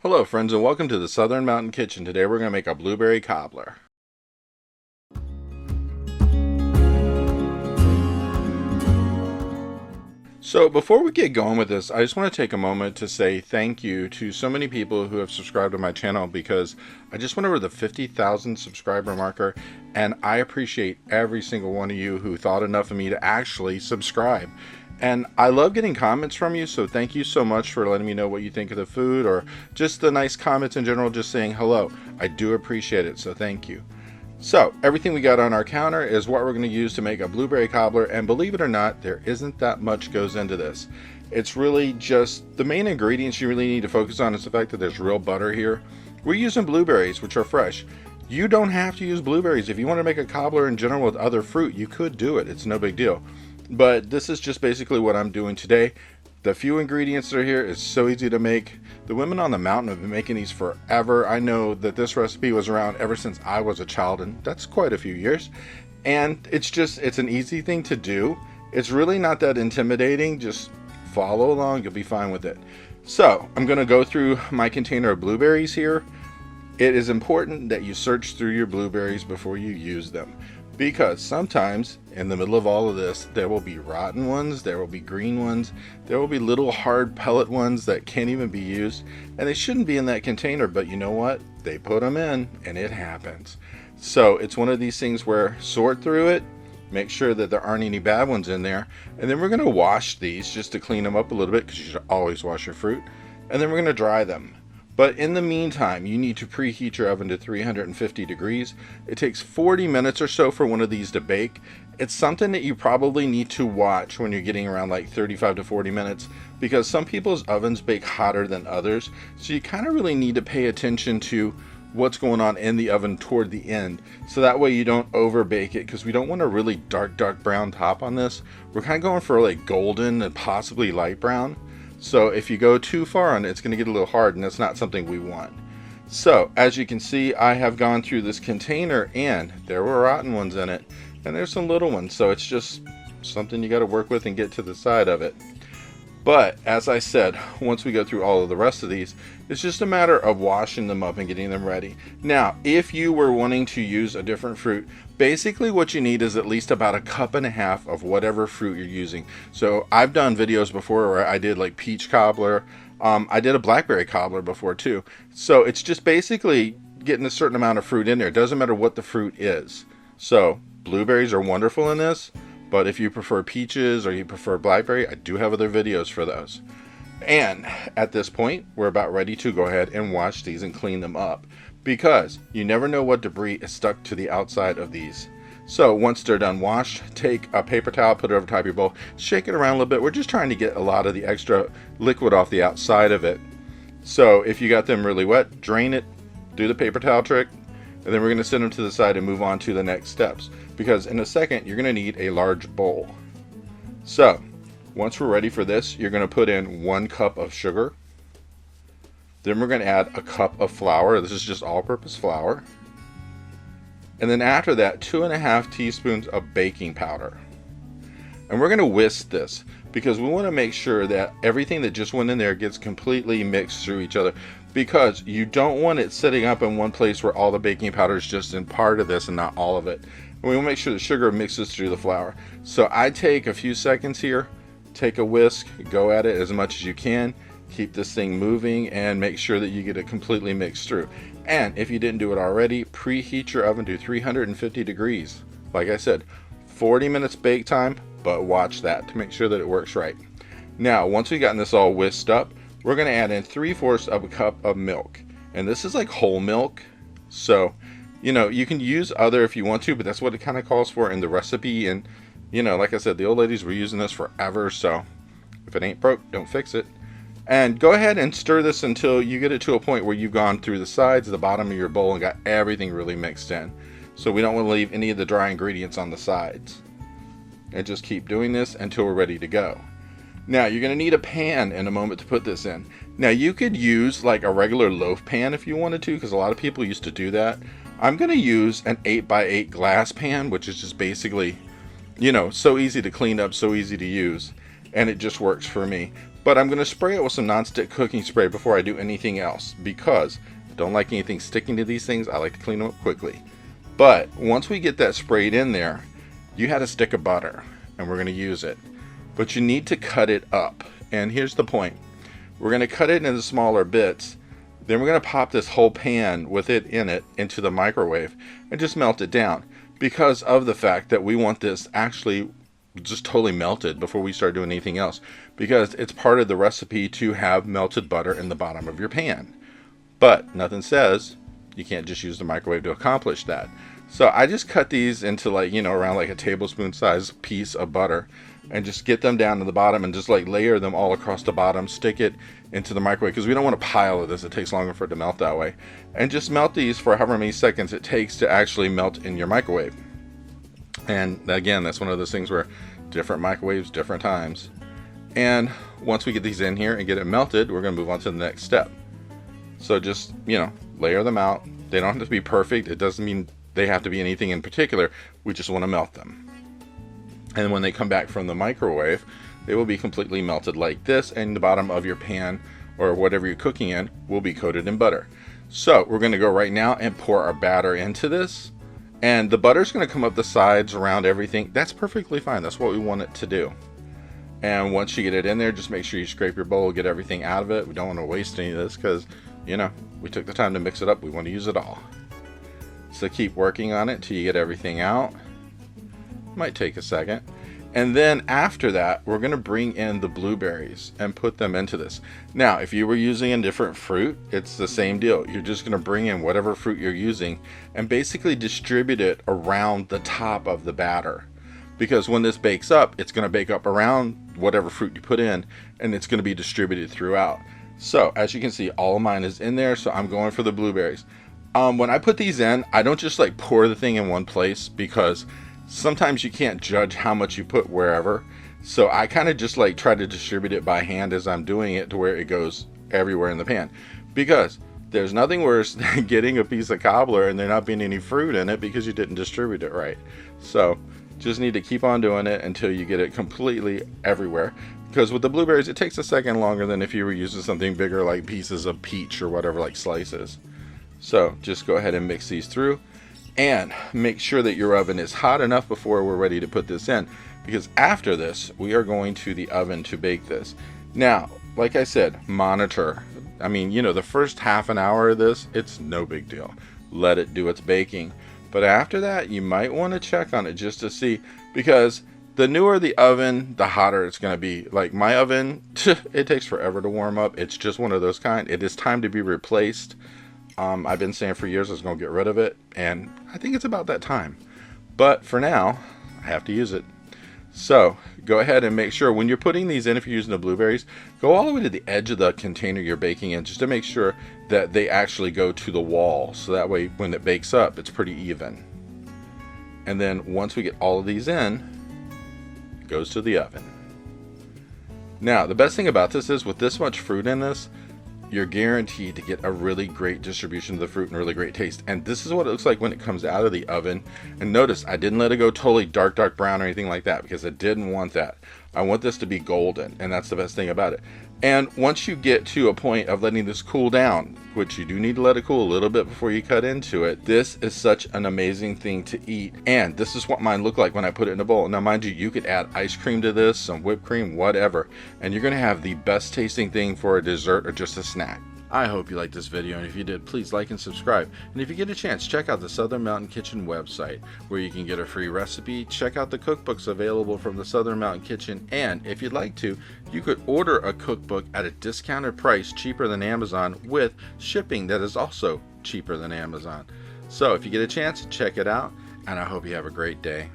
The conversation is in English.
Hello friends and welcome to the Southern Mountain Kitchen. Today we're going to make a blueberry cobbler. So before we get going with this, I just want to take a moment to say thank you to so many people who have subscribed to my channel, because I just went over the 50,000 subscriber marker, and I appreciate every single one of you who thought enough of me to actually subscribe. And I love getting comments from you, so thank you so much for letting me know what you think of the food, or just the nice comments in general, just saying hello. I do appreciate it, so thank you. So everything we got on our counter is what we're going to use to make a blueberry cobbler, and believe it or not, there isn't that much goes into this. It's really just the main ingredients you really need to focus on is the fact that there's real butter here. We're using blueberries, which are fresh. You don't have to use blueberries. If you want to make a cobbler in general with other fruit, you could do it. It's no big deal. But this is just basically what I'm doing today. The few ingredients that are here is so easy to make. The women on the mountain have been making these forever. I know that this recipe was around ever since I was a child, and that's quite a few years. And it's an easy thing to do. It's really not that intimidating. Just follow along, you'll be fine with it. So I'm going to go through my container of blueberries here. It is important that you search through your blueberries before you use them, because sometimes in the middle of all of this there will be rotten ones, there will be green ones, there will be little hard pellet ones that can't even be used, and they shouldn't be in that container, but you know what, they put them in and it happens. So it's one of these things where sort through it, make sure that there aren't any bad ones in there, and then we're going to wash these just to clean them up a little bit, because you should always wash your fruit, and then we're going to dry them. But in the meantime, you need to preheat your oven to 350 degrees. It takes 40 minutes or so for one of these to bake. It's something that you probably need to watch when you're getting around like 35 to 40 minutes, because some people's ovens bake hotter than others. So you kind of really need to pay attention to what's going on in the oven toward the end, so that way you don't over bake it, because we don't want a really dark brown top on this. We're kind of going for like golden and possibly light brown. So if you go too far on it, it's going to get a little hard, and that's not something we want. So as you can see, I have gone through this container and there were rotten ones in it, and there's some little ones, so it's just something you got to work with and get to the side of it. But as I said, once we go through all of the rest of these, it's just a matter of washing them up and getting them ready. Now, if you were wanting to use a different fruit, basically what you need is at least about a cup and a half of whatever fruit you're using. So I've done videos before where I did like peach cobbler. I did a blackberry cobbler before too. So it's just basically getting a certain amount of fruit in there. It doesn't matter what the fruit is. So blueberries are wonderful in this. But if you prefer peaches or you prefer blackberry, I do have other videos for those. And at this point, we're about ready to go ahead and wash these and clean them up, because you never know what debris is stuck to the outside of these. So once they're done washed, take a paper towel, put it over top of your bowl, shake it around a little bit. We're just trying to get a lot of the extra liquid off the outside of it. So if you got them really wet, drain it, do the paper towel trick, and then we're going to set them to the side and move on to the next steps, because in a second you're going to need a large bowl. So once we're ready for this, you're going to put in 1 cup of sugar. Then we're going to add a cup of flour. This is just all-purpose flour. And then after that, 2.5 teaspoons of baking powder. And we're going to whisk this, because we want to make sure that everything that just went in there gets completely mixed through each other, because you don't want it sitting up in one place where all the baking powder is just in part of this and not all of it. And we want to make sure the sugar mixes through the flour. So I take a few seconds here, take a whisk, go at it as much as you can, keep this thing moving, and make sure that you get it completely mixed through. And if you didn't do it already, preheat your oven to 350 degrees. Like I said, 40 minutes bake time, but watch that to make sure that it works right. Now, once we've gotten this all whisked up, we're going to add in 3/4 of a cup of milk. And this is like whole milk. So, you know, you can use other if you want to, but that's what it kind of calls for in the recipe. And, you know, like I said, the old ladies were using this forever. So if it ain't broke, don't fix it. And go ahead and stir this until you get it to a point where you've gone through the sides, the bottom of your bowl, and got everything really mixed in. So we don't want to leave any of the dry ingredients on the sides. And just keep doing this until we're ready to go. Now you're going to need a pan in a moment to put this in. Now you could use like a regular loaf pan if you wanted to, because a lot of people used to do that. I'm going to use an 8x8 glass pan, which is just basically, you know, so easy to clean up, so easy to use. and it just works for me. But I'm going to spray it with some nonstick cooking spray before I do anything else, because I don't like anything sticking to these things. I like to clean them up quickly. But once we get that sprayed in there, you had a stick of butter, and we're going to use it. But you need to cut it up. And here's the point. We're going to cut it into smaller bits. Then we're going to pop this whole pan with it in it into the microwave and just melt it down, because of the fact that we want this actually just totally melted before we start doing anything else, because it's part of the recipe to have melted butter in the bottom of your pan. But nothing says you can't just use the microwave to accomplish that. So I just cut these into, like, you know, around like a tablespoon size piece of butter, and just get them down to the bottom and just like layer them all across the bottom, stick it into the microwave, because we don't want a pile of this. It takes longer for it to melt that way. And just melt these for however many seconds it takes to actually melt in your microwave. And again, that's one of those things where different microwaves, different times. And once we get these in here and get it melted, we're going to move on to the next step. So just, you know, layer them out. They don't have to be perfect. It doesn't mean they have to be anything in particular. We just want to melt them. And when they come back from the microwave, they will be completely melted like this, and the bottom of your pan or whatever you're cooking in will be coated in butter. So we're going to go right now and pour our batter into this, and the butter's going to come up the sides around everything. That's perfectly fine. That's what we want it to do. And once you get it in there, just make sure you scrape your bowl, get everything out of it. We don't want to waste any of this, because, you know, we took the time to mix it up. We want to use it all. So keep working on it till you get everything out. Might take a second. And then after that, we're going to bring in the blueberries and put them into this. Now, if you were using a different fruit, it's the same deal. You're just going to bring in whatever fruit you're using and basically distribute it around the top of the batter. Because when this bakes up, it's going to bake up around whatever fruit you put in, and it's going to be distributed throughout. So as you can see, all of mine is in there, so I'm going for the blueberries. When I put these in, I don't just like pour the thing in one place, because sometimes you can't judge how much you put wherever. So I kind of just like try to distribute it by hand as I'm doing it, to where it goes everywhere in the pan. Because there's nothing worse than getting a piece of cobbler and there not being any fruit in it because you didn't distribute it right. So just need to keep on doing it until you get it completely everywhere. Because with the blueberries, it takes a second longer than if you were using something bigger like pieces of peach or whatever, like slices. So just go ahead and mix these through. And make sure that your oven is hot enough before we're ready to put this in, because after this we are going to the oven to bake this. Now, like I said, monitor. I mean, you know, the first half an hour of this, it's no big deal. Let it do its baking. But after that, you might want to check on it just to see, because the newer the oven, the hotter it's going to be. Like my oven, it takes forever to warm up. It's just one of those kind. It is time to be replaced. I've been saying for years I was going to get rid of it, and I think it's about that time. But for now, I have to use it. So go ahead and make sure when you're putting these in, if you're using the blueberries, go all the way to the edge of the container you're baking in, just to make sure that they actually go to the wall. So that way when it bakes up, it's pretty even. And then once we get all of these in, it goes to the oven. Now, the best thing about this is, with this much fruit in this, you're guaranteed to get a really great distribution of the fruit and a really great taste. And this is what it looks like when it comes out of the oven. And notice I didn't let it go totally dark brown or anything like that, because I didn't want that. I want this to be golden, and that's the best thing about it. And once you get to a point of letting this cool down, which you do need to let it cool a little bit before you cut into it, this is such an amazing thing to eat. And this is what mine looked like when I put it in a bowl. Now mind you, you could add ice cream to this, some whipped cream, whatever, and you're gonna have the best tasting thing for a dessert or just a snack. I hope you liked this video, and if you did, please like and subscribe. And if you get a chance, check out the Southern Mountain Kitchen website, where you can get a free recipe, check out the cookbooks available from the Southern Mountain Kitchen, and if you'd like to, you could order a cookbook at a discounted price, cheaper than Amazon, with shipping that is also cheaper than Amazon. So if you get a chance, check it out, and I hope you have a great day.